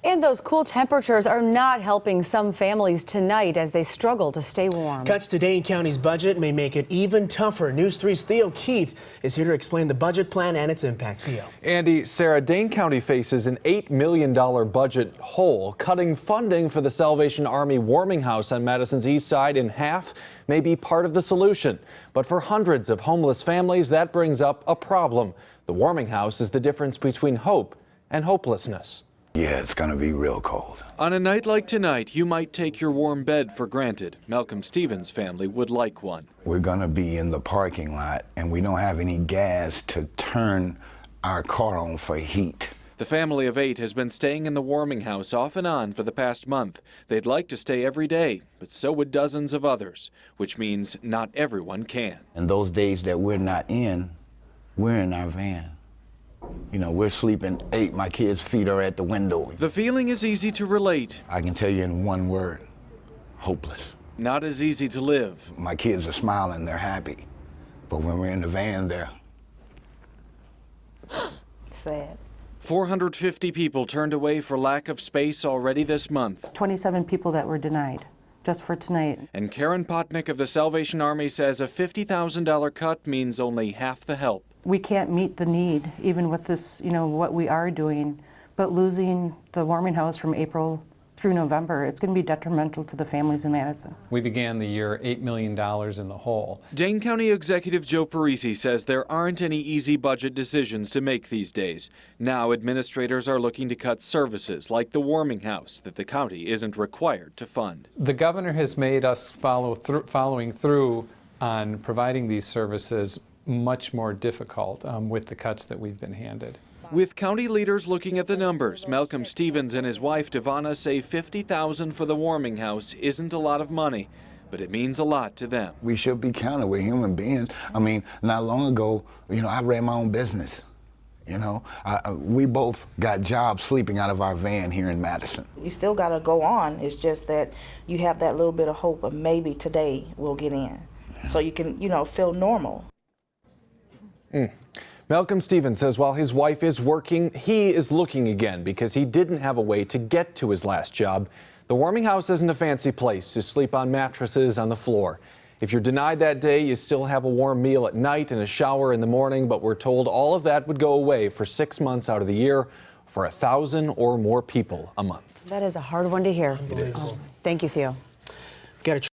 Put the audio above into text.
And those cool temperatures are not helping some families tonight as they struggle to stay warm. Cuts to Dane County's budget may make it even tougher. News 3's Theo Keith is here to explain the budget plan and its impact. Theo. Andy, Sarah, Dane County faces an $8 million budget hole. Cutting funding for the Salvation Army warming house on Madison's east side in half may be part of the solution. But for hundreds of homeless families, that brings up a problem. The warming house is the difference between hope and hopelessness. Yeah, it's gonna be real cold. On a night like tonight, you might take your warm bed for granted. Malcolm Stevens' family would like one. We're gonna be in the parking lot and we don't have any gas to turn our car on for heat. The family of 8 has been staying in the warming house off and on for the past month. They'd like to stay every day, but so would dozens of others, which means not everyone can. And those days that we're not in, we're in our van. You know, we're sleeping 8, my kids' feet are at the window. The feeling is easy to relate. I can tell you in one word, hopeless. Not as easy to live. My kids are smiling, they're happy. But when we're in the van, they're sad. 450 people turned away for lack of space already this month. 27 people that were denied just for tonight. And Karen Potnick of the Salvation Army says a $50,000 cut means only half the help. We can't meet the need, even with this, what we are doing, but losing the warming house from April through November, it's going to be detrimental to the families in Madison. We began the year $8 million in the hole. Dane County Executive Joe Parisi says there aren't any easy budget decisions to make these days. Now administrators are looking to cut services like the warming house that the county isn't required to fund. The governor has made us following through on providing these services much more difficult with the cuts that we've been handed. With county leaders looking at the numbers, Malcolm Stevens and his wife Devonna say $50,000 for the warming house isn't a lot of money, but it means a lot to them. We should be counted. We're human beings. I mean, not long ago, I ran my own business. We both got jobs sleeping out of our van here in Madison. You still got to go on. It's just that you have that little bit of hope of maybe today we'll get in. So you can, feel normal. Malcolm Stevens says while his wife is working, he is looking again because he didn't have a way to get to his last job. The warming house isn't a fancy place to sleep on mattresses on the floor. If you're denied that day, you still have a warm meal at night and a shower in the morning, but we're told all of that would go away for 6 months out of the year for 1,000 or more people a month. That is a hard one to hear. It is. Thank you, Theo. Got a